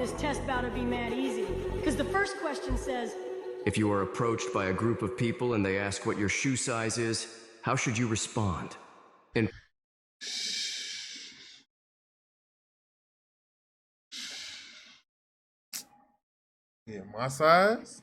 this test bout to be mad easy. Because the first question says, if you are approached by a group of people and they ask what your shoe size is, how should you respond? And yeah, my size.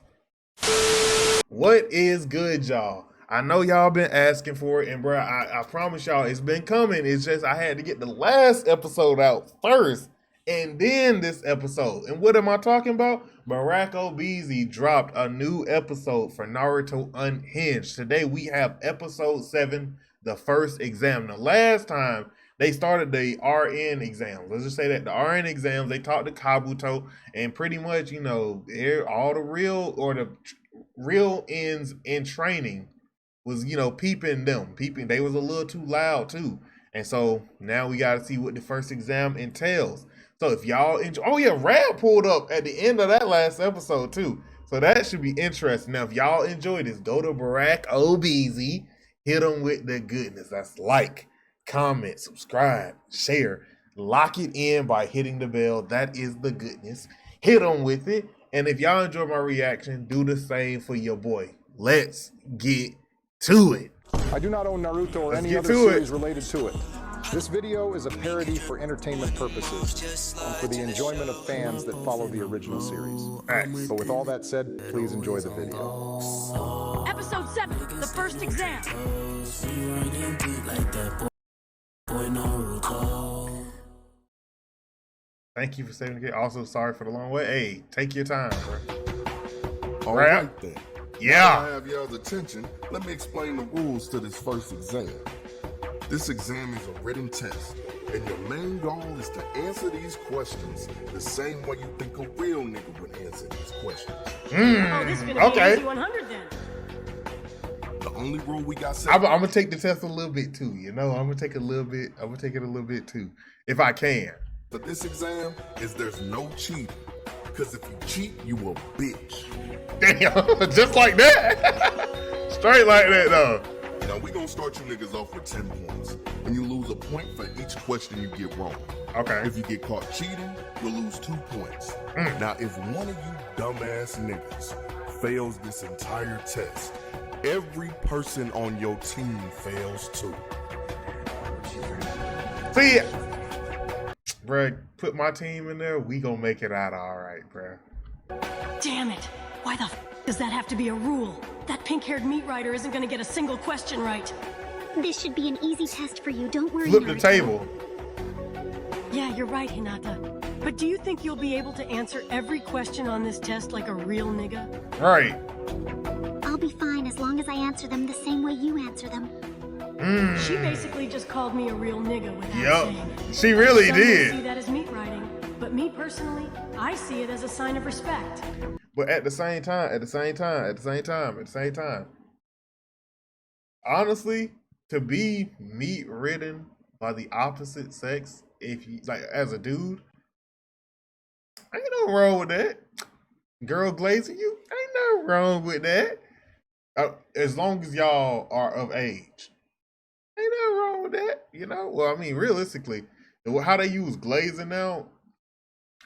What is good, y'all? I know y'all been asking for it, and bro, I promise y'all it's been coming. It's just I had to get the last episode out first, and then this episode. And what am I talking about? Barack Obese dropped a new episode for Naruto Unhinged. Today we have episode 7, the first exam. The last time they started the RN exams. Let's just say that the RN exams, they talked to Kabuto, and pretty much, you know, all the real ends in training was, you know, peeping. They was a little too loud too. And so now we got to see what the first exam entails. So if y'all enjoy, oh yeah, Rad pulled up at the end of that last episode too. So that should be interesting. Now, if y'all enjoy this, go to Barack Obese, hit them with the goodness. That's like, comment, subscribe, share, lock it in by hitting the bell. That is the goodness. Hit them with it. And if y'all enjoy my reaction, do the same for your boy. Let's get to it. I do not own Naruto or any other series related to it. This video is a parody for entertainment purposes and for the enjoyment of fans that follow the original series. Right. But with all that said, please enjoy the video. Episode 7, the first exam. Thank you for saving the kid. Also, sorry for the long way. Hey, take your time, bro. All right then. Yeah. Now I have y'all's attention. Let me explain the rules to this first exam. This exam is a written test, and your main goal is to answer these questions the same way you think a real nigga would answer these questions. Oh, this is gonna be an easy 100 then. The only rule we got set. I'm gonna take the test a little bit too. You know, I'm gonna take it a little bit too, if I can. But this exam is there's no cheating, because if you cheat, you a bitch. Damn, just like that. Straight like that though. Now we gonna start you niggas off with 10 points, and you lose a point for each question you get wrong. Okay. If you get caught cheating, you'll lose 2 points. Now, if one of you dumbass niggas fails this entire test, every person on your team fails too. See, bruh, put my team in there, we gonna make it out all right, bruh. Damn it. Why the does that have to be a rule? That pink-haired meat rider isn't gonna get a single question right. This should be an easy test for you. Don't worry, Flip the Naruto. table. Yeah, you're right, Hinata. But do you think you'll be able to answer every question on this test like a real nigga? Right. I'll be fine as long as I answer them the same way you answer them. She basically just called me a real nigga without saying it. She really Some may did. see that as meat riding, but me personally, I see it as a sign of respect. But at the same time, honestly, to be meat ridden by the opposite sex, if you like as a dude, ain't no wrong with that. Girl glazing you, ain't no wrong with that. As long as y'all are of age, ain't no wrong with that. You know, well, I mean, realistically, how they use glazing now,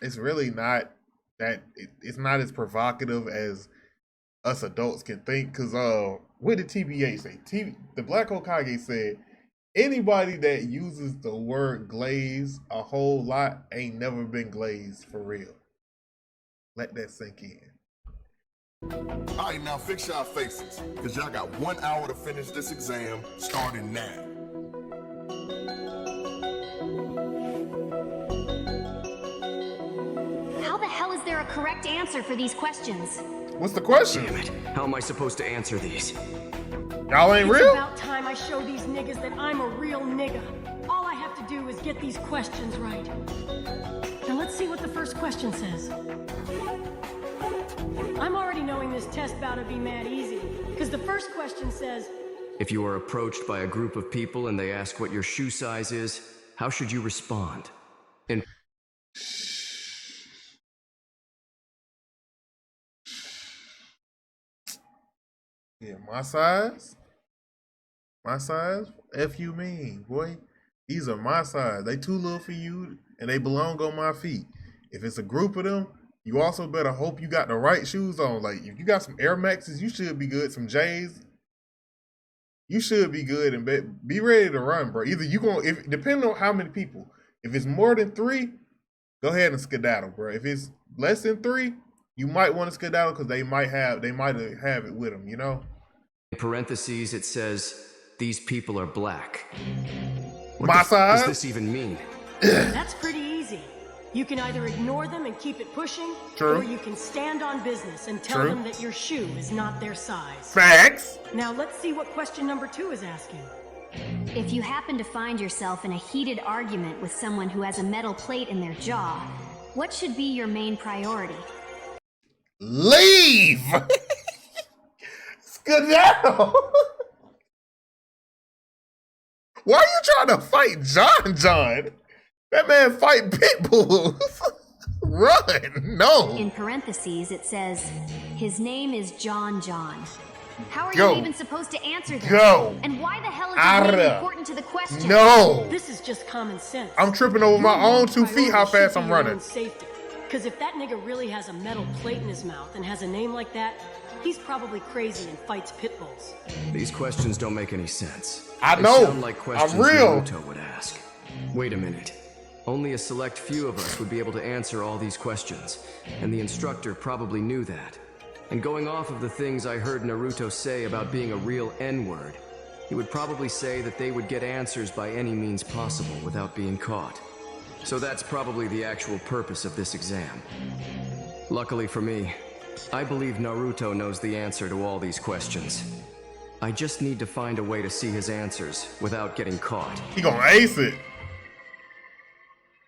it's really not that. It's not as provocative as us adults can think. Cause what did TBH say? The Black Hokage said, anybody that uses the word glaze a whole lot ain't never been glazed for real. Let that sink in. All right, now fix y'all faces, because y'all got 1 hour to finish this exam, starting now. How the hell is there a correct answer for these questions? What's the question? damn it, how am I supposed to answer these? Y'all ain't It's real? about time I show these niggas that I'm a real nigga. All I have to do is get these questions right. Now let's see what the first question says. I'm already knowing this test bout to be mad easy, because the first question says, If you are approached by a group of people and they ask what your shoe size is, how should you respond? And Yeah, my size? My size? F you mean, boy. These are my size. They too little for you, and they belong on my feet. if it's a group of them, you also better hope you got the right shoes on. Like, if you got some Air Maxes, you should be good. Some J's, you should be good, and be ready to run, bro. Either you gonna, if depending on how many people. If it's more than 3, go ahead and skedaddle, bro. If it's less than 3, you might want to skedaddle because they might have it with them, you know. In parentheses, it says, "These people are black." What My size? does this even mean? That's pretty easy. You can either ignore them and keep it pushing, True. or you can stand on business and tell True. them that your shoe is not their size. Facts. Now let's see what question number 2 is asking. If you happen to find yourself in a heated argument with someone who has a metal plate in their jaw, what should be your main priority? Leave. Skedaddle. Why are you trying to fight John? That man fight pit bulls. Run. No. In parentheses, it says, his name is John. How are Go. you even supposed to answer this? Go. And why the hell is his name Arrgh. important to the question? No. This is just common sense. I'm tripping over my own 2 feet how fast I'm running. Because if that nigga really has a metal plate in his mouth and has a name like that, he's probably crazy and fights pit bulls. These questions don't make any sense. I They know. sound like questions I'm real. Naruto would ask. Wait a minute. Only a select few of us would be able to answer all these questions, and the instructor probably knew that. And going off of the things I heard Naruto say about being a real N-word, he would probably say that they would get answers by any means possible without being caught. So that's probably the actual purpose of this exam. Luckily for me, I believe Naruto knows the answer to all these questions. I just need to find a way to see his answers without getting caught. He gonna ace it.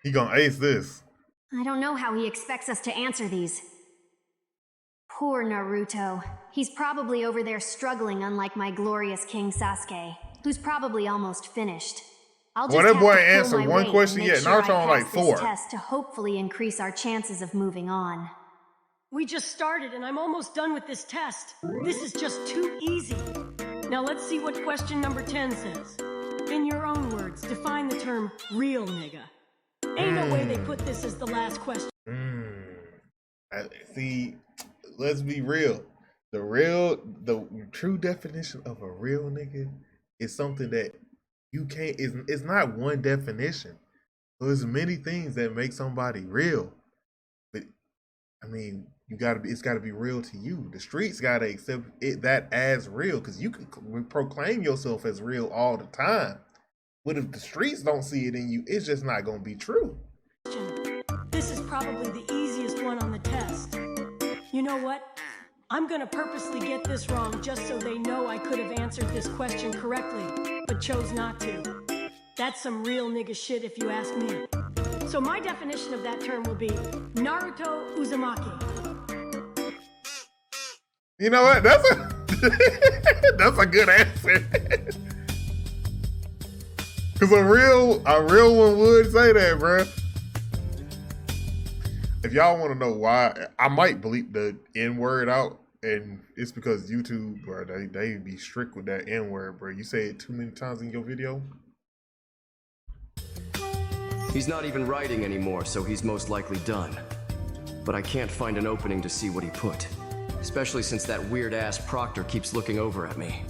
He gonna ace this. I don't know how he expects us to answer these. Poor Naruto. He's probably over there struggling, unlike my glorious King Sasuke, who's probably almost finished. I'll just Well, that have boy to ain't pull answered my one weight question and make yet. sure Naruto I on like pass this 4. test to hopefully increase our chances of moving on. We just started and I'm almost done with this test. This is just too easy. Now let's see what question number 10 says. In your own words, define the term real nigga. Ain't no way they put this as the last question. See, let's be real. The true definition of a real nigga is something that you can't, it's not one definition. There's many things that make somebody real. But I mean, it's gotta be real to you. The streets gotta accept that as real, because you can proclaim yourself as real all the time. But if the streets don't see it in you, it's just not gonna be true. This is probably the easiest one on the test. You know what? I'm gonna purposely get this wrong just so they know I could have answered this question correctly, but chose not to. That's some real nigga shit if you ask me. So my definition of that term will be Naruto Uzumaki. You know what? That's a good answer. Cause a real one would say that, bruh. If y'all want to know why, I might bleep the N-word out, and it's because YouTube, bro, they be strict with that N-word, bro. You say it too many times in your video. He's not even writing anymore, so he's most likely done. But I can't find an opening to see what he put, especially since that weird-ass proctor keeps looking over at me.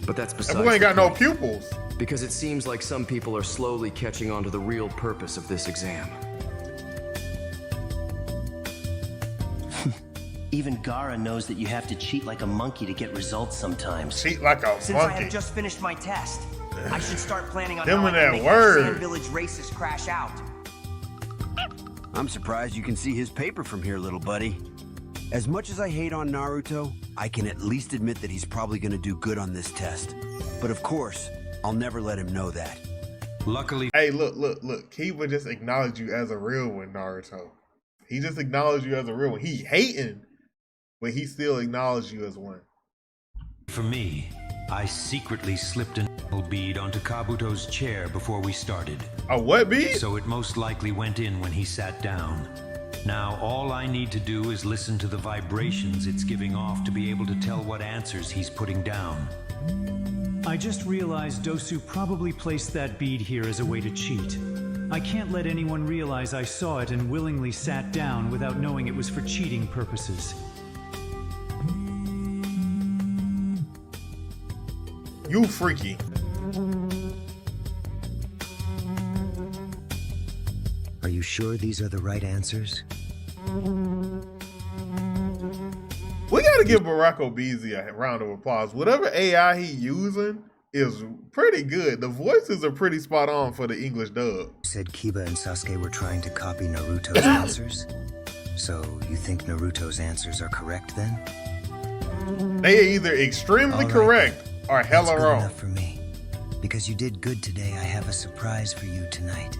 But that's besides That boy ain't got no point, pupils. because it seems like some people are slowly catching on to the real purpose of this exam. Even Gaara knows that you have to cheat like a monkey to get results sometimes. Cheat like a Since I monkey. have just finished my test, I should start planning on Them how I and can that make word. Sand Village races crash out. I'm surprised you can see his paper from here, little buddy. As much as I hate on Naruto, I can at least admit that he's probably gonna do good on this test. But of course, I'll never let him know that. Luckily, Hey, look. He would just acknowledge you as a real one, Naruto. He just acknowledged you as a real one. He hating, but he still acknowledged you as one. for me, I secretly slipped a bead onto Kabuto's chair before we started. A what bead? So it most likely went in when he sat down. Now all I need to do is listen to the vibrations it's giving off to be able to tell what answers he's putting down. I just realized Dosu probably placed that bead here as a way to cheat. I can't let anyone realize I saw it and willingly sat down without knowing it was for cheating purposes. You freaky. Are you sure these are the right answers? We gotta give Barack Obese a round of applause. Whatever AI he using is pretty good. The voices are pretty spot on for the English dub. You said Kiba and Sasuke were trying to copy Naruto's answers? So you think Naruto's answers are correct then? They are either extremely correct or hella That's good wrong. enough for me. Because you did good today, I have a surprise for you tonight.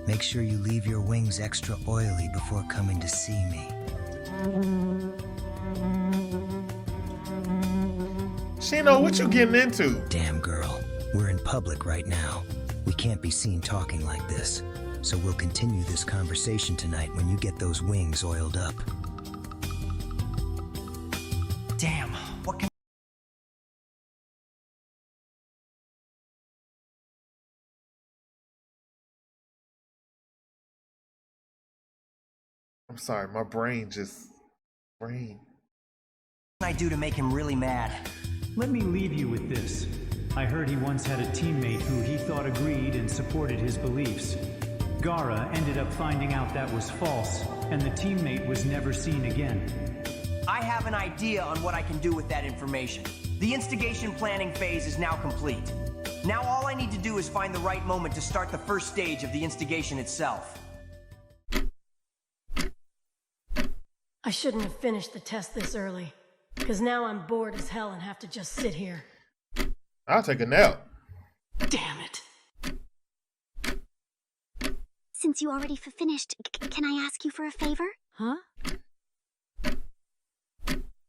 Make sure you leave your wings extra oily before coming to see me. Shino, what you getting into? Damn girl, we're in public right now. We can't be seen talking like this. So we'll continue this conversation tonight when you get those wings oiled up. Damn, what can... I'm sorry, my brain just... What can I do to make him really mad? Let me leave you with this. I heard he once had a teammate who he thought agreed and supported his beliefs. Gaara ended up finding out that was false, and the teammate was never seen again. I have an idea on what I can do with that information. The instigation planning phase is now complete. Now all I need to do is find the right moment to start the first stage of the instigation itself. I shouldn't have finished the test this early, because now I'm bored as hell and have to just sit here. I'll take a nap. Damn it. Since you already finished, can I ask you for a favor? Huh?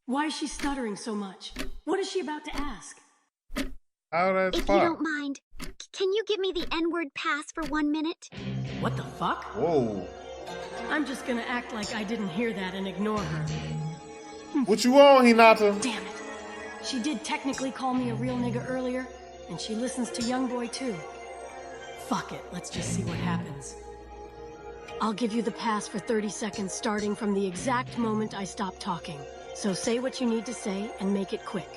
Why is she stuttering so much? What is she about to ask? How that's If you don't mind, can you give me the N-word pass for 1 minute? What the fuck? Whoa. I'm just gonna act like I didn't hear that and ignore her. What you on, Hinata? Damn it. She did technically call me a real nigga earlier, and she listens to Youngboy too. Fuck it, let's just see what happens. I'll give you the pass for 30 seconds starting from the exact moment I stop talking. So say what you need to say and make it quick.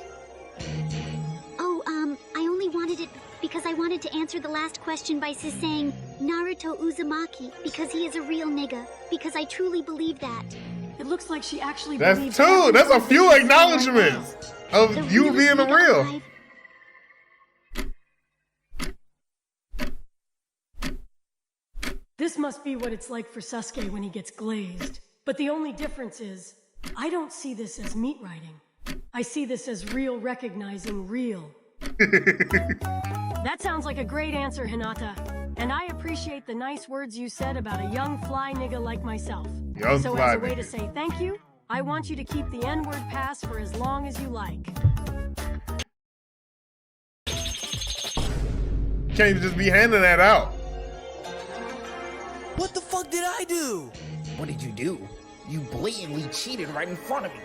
Oh, I only wanted it because I wanted to answer the last question by saying Naruto Uzumaki because he is a real nigga, because I truly believe that. It looks like she actually That's believes two. That's a few everything acknowledgments of The you realest being a nigga real. alive. This must be what it's like for Sasuke when he gets glazed. But the only difference is, I don't see this as meat writing. I see this as real recognizing real. That sounds like a great answer, Hinata. And I appreciate the nice words you said about a young fly nigga like myself. Young So fly as a way nigga. to say thank you, I want you to keep the N-word pass for as long as you like. Can't even just be handing that out. What the fuck did I do? What did you do? You blatantly cheated right in front of me.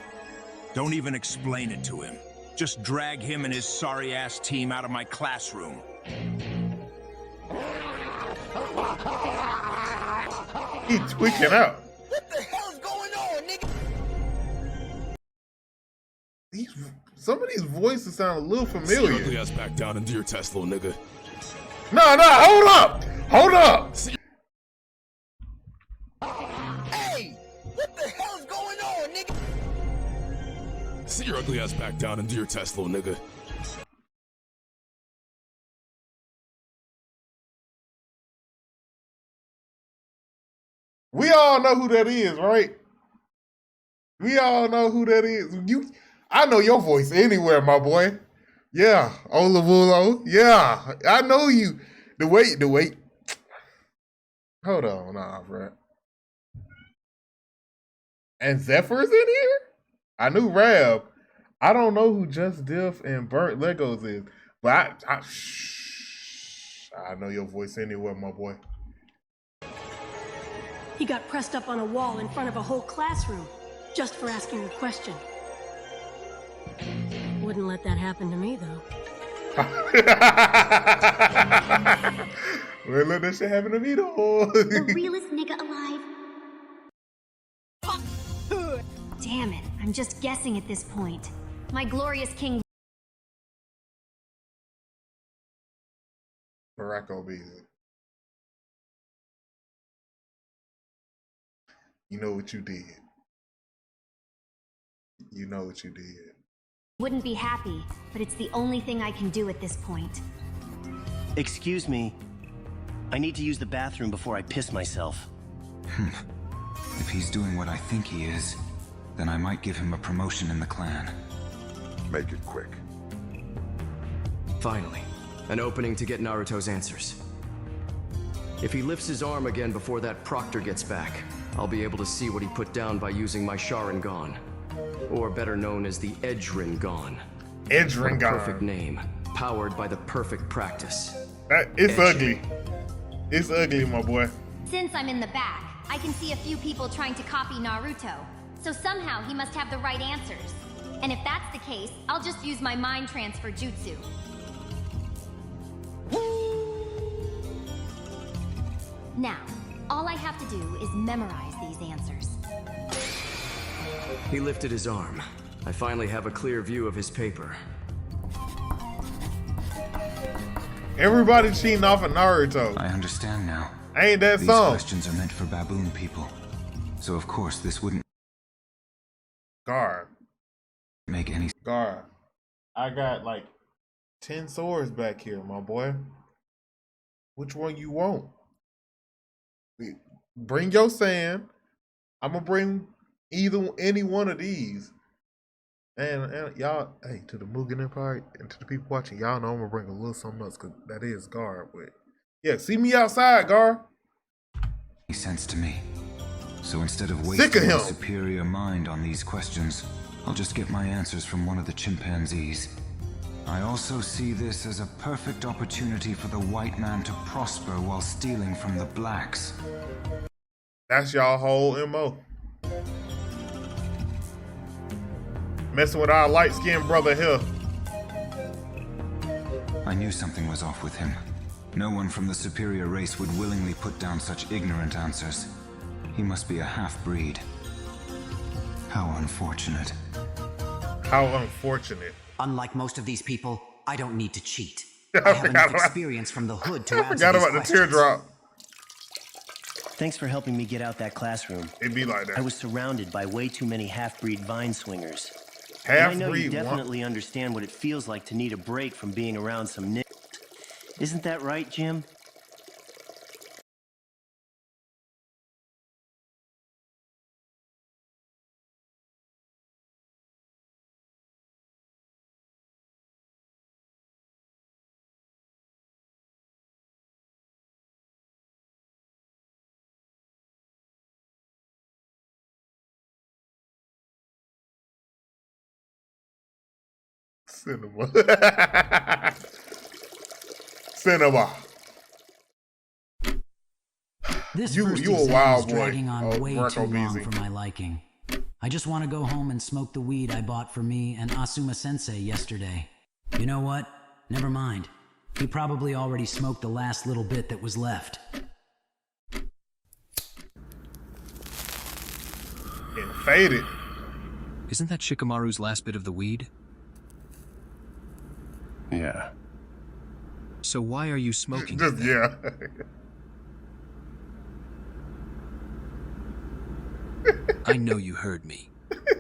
Don't even explain it to him. Just drag him and his sorry-ass team out of my classroom. He's tweaking out. What the hell is going on, nigga? Some of these voices sound a little Sit your familiar. ugly ass back down and do your test, little nigga. No, hold up! Hold up! Hey! What the hell is going on, nigga? Sit your ugly ass back down and do your test, little nigga. We all know who that is, right? We all know who that is. I know your voice anywhere, my boy. Yeah, Olavulo. Yeah, I know you. The wait. Hold on, nah, bro. And Zephyr's in here? I knew Rab. I don't know who Just Diff and Burnt Legos is, but I know your voice anywhere, my boy. He got pressed up on a wall in front of a whole classroom just for asking a question. Wouldn't let that happen to me, though. Well, look, that shit happened to me though. The realest nigga alive. Damn it, I'm just guessing at this point. My glorious king. Barack Obama. You know what you did. You know what you did. Wouldn't be happy, but it's the only thing I can do at this point. Excuse me. I need to use the bathroom before I piss myself. If he's doing what I think he is, then I might give him a promotion in the clan. Make it quick. Finally, an opening to get Naruto's answers. If he lifts his arm again before that proctor gets back, I'll be able to see what he put down by using my Sharingan. Or better known as the Edge-Ringan. Edge-Ringan. Perfect name, powered by the perfect practice. It's ugly. It's ugly, my boy. Since I'm in the back, I can see a few people trying to copy Naruto. So somehow he must have the right answers. And if that's the case, I'll just use my mind transfer jutsu. Now, all I have to do is memorize these answers. He lifted his arm. I finally have a clear view of his paper. Everybody cheating off of Naruto. I understand now. Ain't that These song? questions are meant for baboon people. So of course this wouldn't Guard. make any Guard. I got like 10 swords back here, my boy. Which one you want? Bring your sand. I'm gonna bring any one of these. And y'all, hey, to the Mugen Empire and to the people watching, y'all know I'm gonna bring a little something else, cause that is Guard. But yeah, see me outside, Guard. sense to me. So instead of Sick of wasting my him. superior mind on these questions, I'll just get my answers from one of the chimpanzees. I also see this as a perfect opportunity for the white man to prosper while stealing from the blacks. That's y'all whole MO. Messing with our light-skinned brother here. I knew something was off with him. No one from the superior race would willingly put down such ignorant answers. He must be a half-breed. How unfortunate. How unfortunate. Unlike most of these people, I don't need to cheat. I I have enough forgot experience from the hood to I answer forgot these about the questions. teardrop. Thanks for helping me get out that classroom. It'd be like that. I was surrounded by way too many half-breed vine swingers. And I know you Half-breed definitely understand what it feels like to need a break from being around some niggas. Isn't that right, Jim? Cinema. Cinema. This You first a exam wild is boy. dragging on Oh, way Marco too long Beasley. for my liking. I just want to go home and smoke the weed I bought for me and Asuma Sensei yesterday. You know what? Never mind. He probably already smoked the last little bit that was left. And faded. Isn't that Shikamaru's last bit of the weed? Yeah. So why are you smoking? Just, yeah. I know you heard me.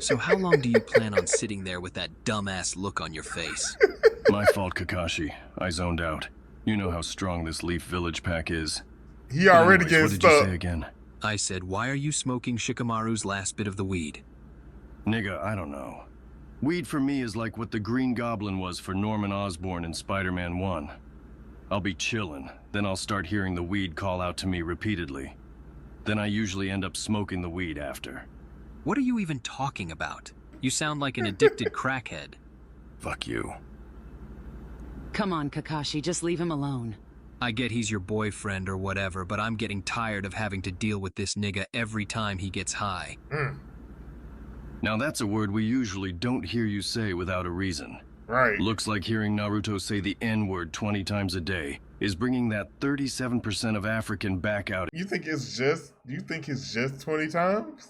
So how long do you plan on sitting there with that dumbass look on your face? My fault, Kakashi. I zoned out. You know how strong this Leaf Village pack is. He already Anyways, getting what did you stuck. say again? I said, why are you smoking Shikamaru's last bit of the weed? Nigga, I don't know. Weed for me is like what the Green Goblin was for Norman Osborn in Spider-Man 1. I'll be chillin', then I'll start hearing the weed call out to me repeatedly. Then I usually end up smoking the weed after. What are you even talking about? You sound like an addicted crackhead. Fuck you. Come on, Kakashi, just leave him alone. I get he's your boyfriend or whatever, but I'm getting tired of having to deal with this nigga every time he gets high. Now that's a word we usually don't hear you say without a reason. Right. Looks like hearing Naruto say the N-word 20 times a day is bringing that 37% of African back out. You think it's just 20 times?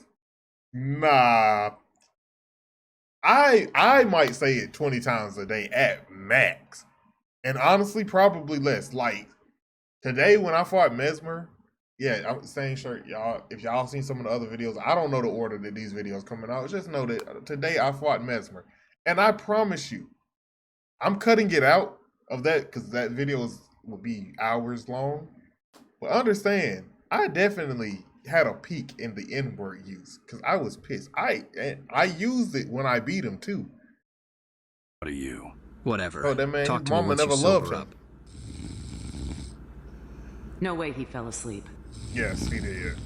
Nah. I might say it 20 times a day at max. And honestly, probably less. Like today when I fought Mesmer, yeah, I'm same shirt, y'all. If y'all seen some of the other videos, I don't know the order that these videos coming out. Just know that today I fought Mesmer. And I promise you, I'm cutting it out of that because that video will be hours long. But understand, I definitely had a peak in the N-word use because I was pissed. I used it when I beat him too. What are you? Whatever. Oh, that man, Talk his to me mama once you never loved sober him. up. No way he fell asleep. Yes, he did.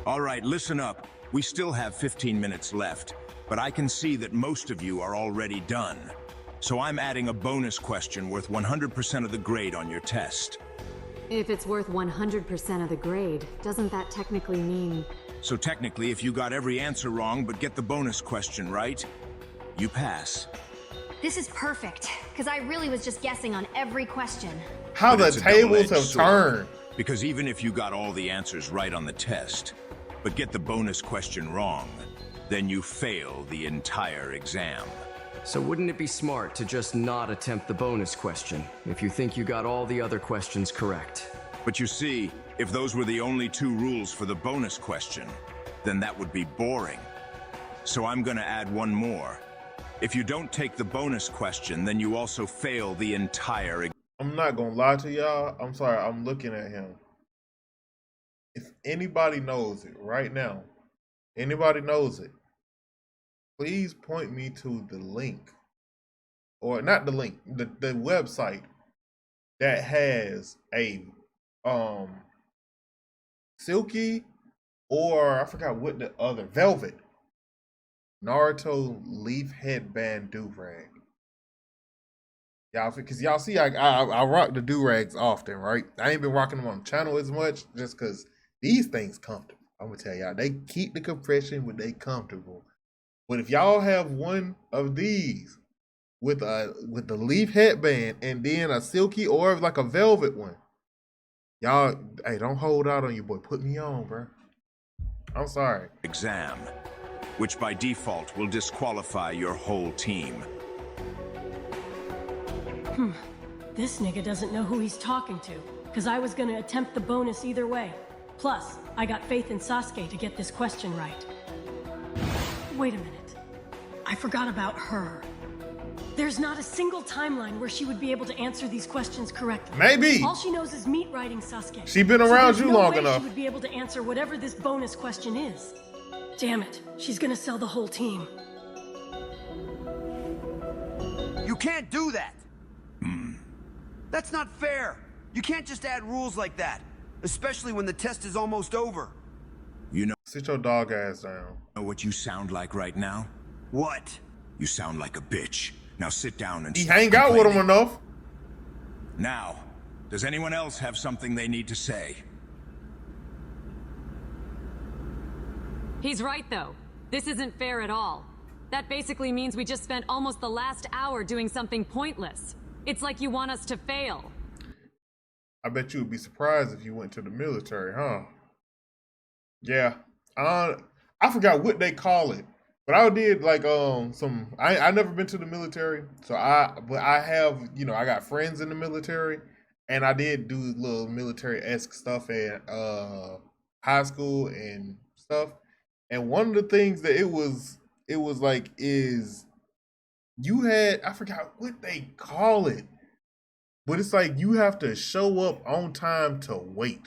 All right, listen up. We still have 15 minutes left, but I can see that most of you are already done. So I'm adding a bonus question worth 100% of the grade on your test. If it's worth 100% of the grade, doesn't that technically mean... So technically, if you got every answer wrong but get the bonus question right, you pass. This is perfect, because I really was just guessing on every question. How But the it's a tables double-edged have sword, turned. Because even if you got all the answers right on the test, but get the bonus question wrong, then you fail the entire exam. So wouldn't it be smart to just not attempt the bonus question if you think you got all the other questions correct? But you see, if those were the only two rules for the bonus question, then that would be boring. So I'm gonna add one more. If you don't take the bonus question, then you also fail the entire exam. I'm not gonna lie to y'all. I'm sorry, I'm looking at him. If anybody knows it right now, anybody knows it, please point me to the link. Or not the link, the website that has a Silky or I forgot what the other Velvet Naruto leaf headband do-rag. Y'all, because y'all see I rock the do-rags often, right? I ain't been rocking them on the channel as much just because these things comfortable. I'm gonna tell y'all, they keep the compression when they comfortable. But if y'all have one of these with the leaf headband and then a silky or like a velvet one, y'all, hey, don't hold out on your boy. Put me on, bro. I'm sorry. Exam, which by default will disqualify your whole team. This nigga doesn't know who he's talking to, because I was gonna attempt the bonus either way. Plus, I got faith in Sasuke to get this question right. Wait a minute. I forgot about her. There's not a single timeline where she would be able to answer these questions correctly. Maybe. All she knows is meat riding Sasuke. She been around so you no long way enough. She would be able to answer whatever this bonus question is. Damn it. She's gonna sell the whole team. You can't do that! That's not fair! You can't just add rules like that, especially when the test is almost over. You know, sit your dog ass down. Know what you sound like right now? What? You sound like a bitch. Now sit down and He stop hang out with him complaining. enough. Now, does anyone else have something they need to say? He's right, though. This isn't fair at all. That basically means we just spent almost the last hour doing something pointless. It's like you want us to fail. I bet you would be surprised if you went to the military, huh? Yeah. I forgot what they call it. But I did like I never been to the military. So I have, I got friends in the military, and I did do little military-esque stuff at high school and stuff. And one of the things that it was like is you had, I forgot what they call it, but it's like you have to show up on time to wait.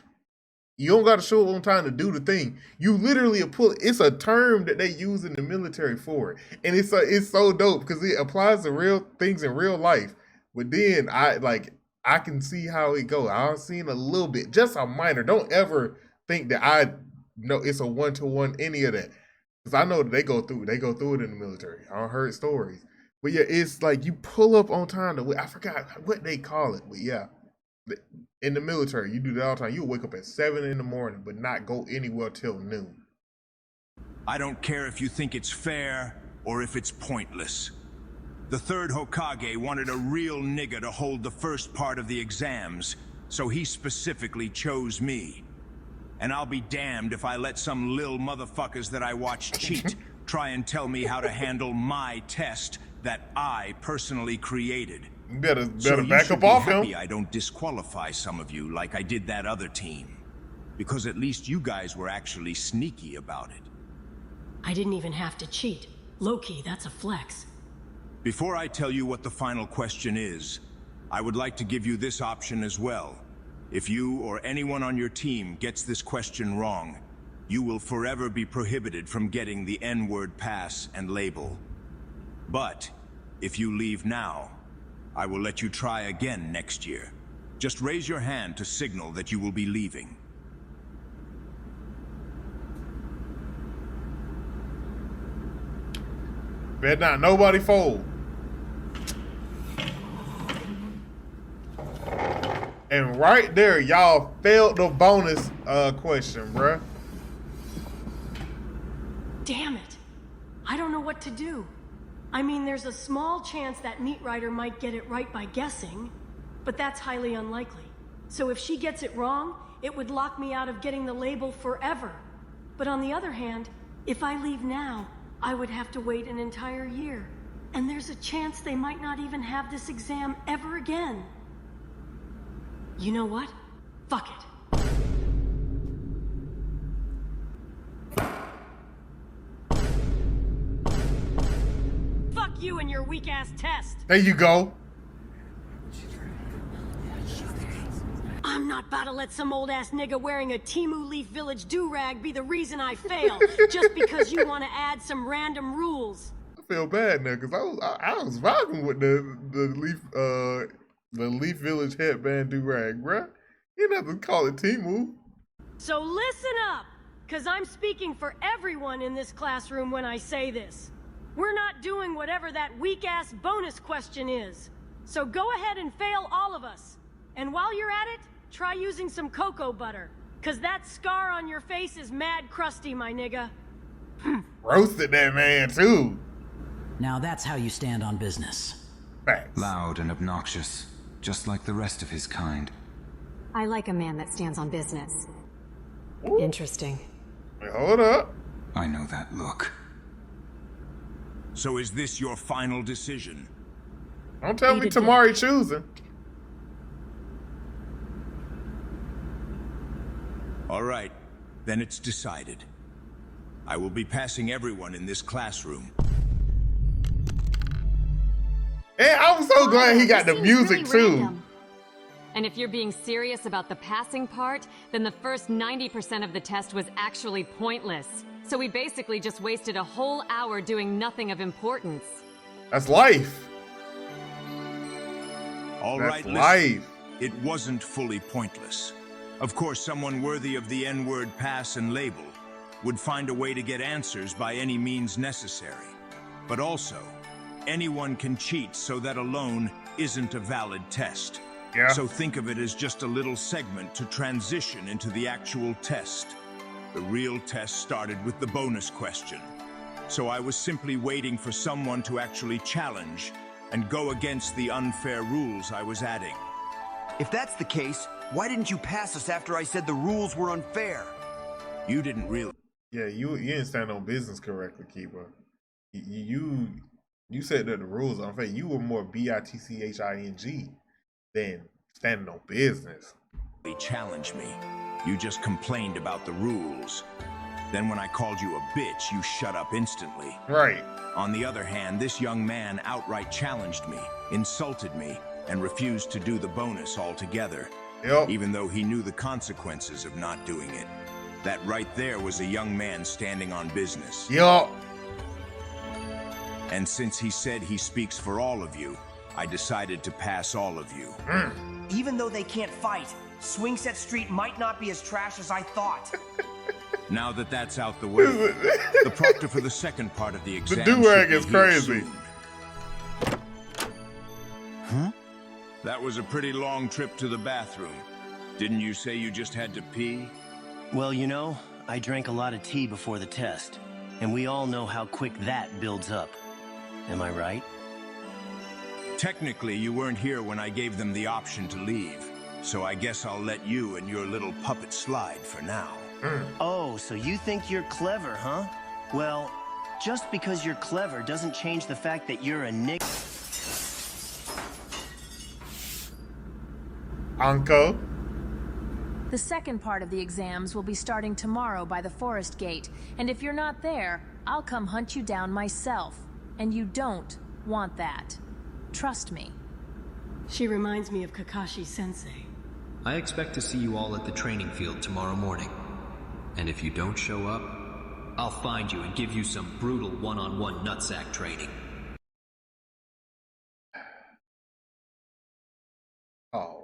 You don't got to show up on time to do the thing. You literally it's a term that they use in the military for it. And it's so dope because it applies to real things in real life. But then I can see how it goes. I've seen a little bit, just a minor. Don't ever think that I know it's a one-to-one, any of that. Because I know that they go through it in the military. I heard stories. But yeah, it's like you pull up on time to wait. I forgot what they call it, but yeah. In the military, you do that all the time. You wake up at 7 in the morning, but not go anywhere till noon. I don't care if you think it's fair or if it's pointless. The third Hokage wanted a real nigga to hold the first part of the exams, so he specifically chose me. And I'll be damned if I let some lil motherfuckers that I watch cheat try and tell me how to handle my test that I personally created. You better So back you up should off be him. happy I don't disqualify some of you like I did that other team. Because at least you guys were actually sneaky about it. I didn't even have to cheat. Low-key, that's a flex. Before I tell you what the final question is, I would like to give you this option as well. If you or anyone on your team gets this question wrong, you will forever be prohibited from getting the N-word pass and label. But if you leave now, I will let you try again next year. Just raise your hand to signal that you will be leaving. Bet not nobody fold. And right there, y'all failed the bonus question, bruh. Damn it. I don't know what to do. I mean, there's a small chance that Meat Rider might get it right by guessing, but that's highly unlikely. So if she gets it wrong, it would lock me out of getting the label forever. But on the other hand, if I leave now, I would have to wait an entire year. And there's a chance they might not even have this exam ever again. You know what? Fuck it. Fuck you and your weak-ass test. There you go. I'm not about to let some old-ass nigga wearing a Timu Leaf Village do-rag be the reason I fail, just because you want to add some random rules. I feel bad now, because I was rocking with the Leaf Village headband do-rag, bruh. You didn't have to call it Timu. So listen up, because I'm speaking for everyone in this classroom when I say this. We're not doing whatever that weak-ass bonus question is. So go ahead and fail all of us. And while you're at it, try using some cocoa butter. Cause that scar on your face is mad crusty, my nigga. Roasted that man, too. Now that's how you stand on business. Facts. Loud and obnoxious, just like the rest of his kind. I like a man that stands on business. Ooh. Interesting. Wait, hold up. I know that look. So is this your final decision? Don't tell me Tamari choosing. All right, then it's decided. I will be passing everyone in this classroom. And I'm so glad he got the music too. And if you're being serious about the passing part, then the first 90% of the test was actually pointless. So we basically just wasted a whole hour doing nothing of importance. That's life. All right, listen. It wasn't fully pointless. Of course, someone worthy of the N-word pass and label would find a way to get answers by any means necessary. But also, anyone can cheat, so that alone isn't a valid test. Yeah. So think of it as just a little segment to transition into the actual test. The real test started with the bonus question. So I was simply waiting for someone to actually challenge and go against the unfair rules I was adding. If that's the case, why didn't you pass us after I said the rules were unfair? You didn't really. Yeah, you didn't stand on business correctly, Keeper. You said that the rules are unfair. You were more BITCHING than standing on business. They challenged me. You just complained about the rules. Then when I called you a bitch, you shut up instantly. Right. On the other hand, this young man outright challenged me, insulted me, and refused to do the bonus altogether. Yep. Even though he knew the consequences of not doing it. That right there was a young man standing on business. Yup. And since he said he speaks for all of you, I decided to pass all of you. Even though they can't fight, Swing Set Street might not be as trash as I thought. Now that that's out the way, the proctor for the second part of the exam. The do-rag is should be here crazy. soon. Huh? That was a pretty long trip to the bathroom. Didn't you say you just had to pee? Well, you know, I drank a lot of tea before the test. And we all know how quick that builds up. Am I right? Technically, you weren't here when I gave them the option to leave. So I guess I'll let you and your little puppet slide for now. Oh, so you think you're clever, huh? Well, just because you're clever doesn't change the fact that you're a nigga. Uncle. The second part of the exams will be starting tomorrow by the forest gate, and if you're not there, I'll come hunt you down myself. And you don't want that. Trust me. She reminds me of Kakashi-sensei. I expect to see you all at the training field tomorrow morning. And if you don't show up, I'll find you and give you some brutal one-on-one nutsack training. Oh.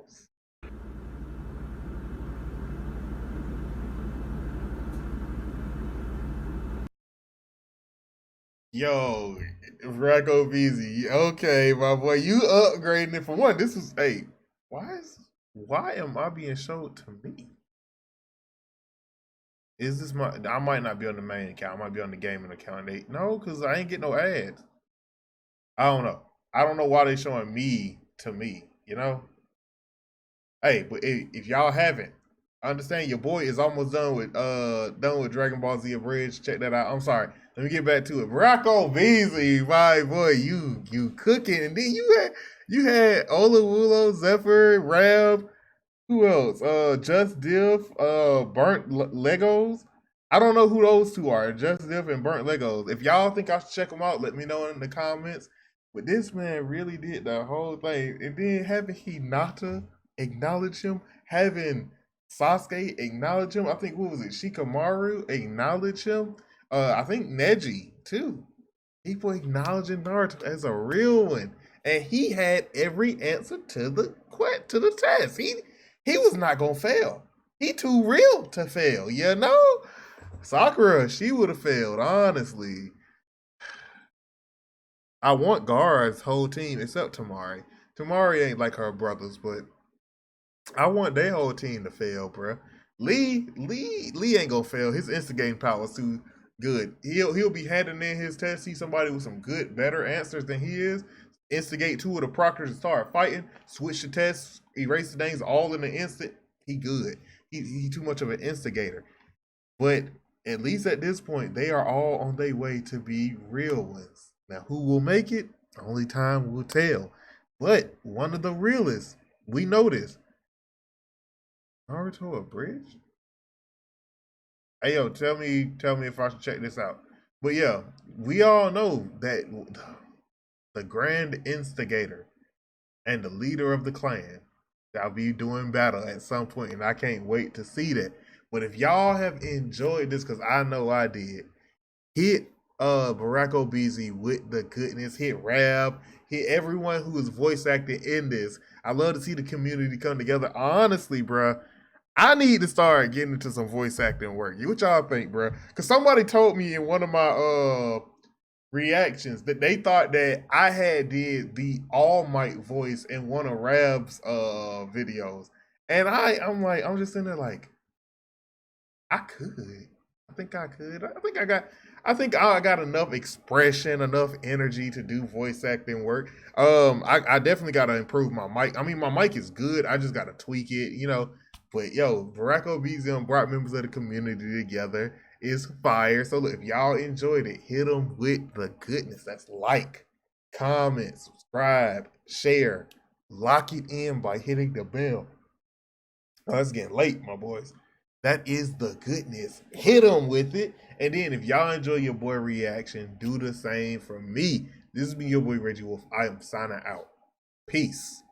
Yo, Racco Beezy. Okay, my boy, you upgrading it for one. This was why am I being showed to me? Is this I might not be on the main account. I might be on the gaming account. No, because I ain't getting no ads. I don't know. I don't know why they showing me to me, you know? Hey, but if y'all haven't, I understand your boy is almost done with Dragon Ball Z Abridged. Check that out. I'm sorry. Let me get back to it. Racco Beasley, my boy, you cooking. And then you had Ola Wulo, Zephyr, Rab, who else? Just Diff, Burnt Legos. I don't know who those two are, Just Diff and Burnt Legos. If y'all think I should check them out, let me know in the comments. But this man really did the whole thing. And then having Hinata acknowledge him, having Sasuke acknowledge him. I think, what was it? Shikamaru acknowledge him. I think Neji too. People acknowledging Naruto as a real one, and he had every answer to the test. He was not gonna fail. He too real to fail, you know. Sakura, she would have failed, honestly. I want Gaara's whole team except Tamari. Tamari ain't like her brothers, but I want their whole team to fail, bruh. Lee ain't gonna fail. His instigating power is too good. He'll be handing in his test, see somebody with some good, better answers than he is, instigate two of the proctors and start fighting, switch the tests, erase the names all in an instant. He good. He too much of an instigator. But at least at this point, they are all on their way to be real ones. Now, who will make it? Only time will tell. But one of the realest, we know this. Naruto Abridged? Hey, yo, tell me if I should check this out. But yeah, we all know that the grand instigator and the leader of the clan shall be doing battle at some point, and I can't wait to see that. But if y'all have enjoyed this, because I know I did, hit Baracko BZ with the goodness, hit Rab, hit everyone who is voice acting in this. I love to see the community come together. Honestly, bruh, I need to start getting into some voice acting work. What y'all think, bruh? Because somebody told me in one of my reactions that they thought that I had did the All Might voice in one of Rab's videos. And I'm just sitting there like, I could. I think I could. I think I got enough expression, enough energy to do voice acting work. I definitely gotta improve my mic. I mean, my mic is good. I just gotta tweak it, you know. But yo, Baracko BZM brought members of the community together. Is fire. So look, if y'all enjoyed it, hit them with the goodness. That's like, comment, subscribe, share, lock it in by hitting the bell. Oh, it's getting late, my boys. That is the goodness. Hit them with it. And then if y'all enjoy your boy reaction, do the same for me. This has been your boy Reggie Wolf. I am signing out. Peace.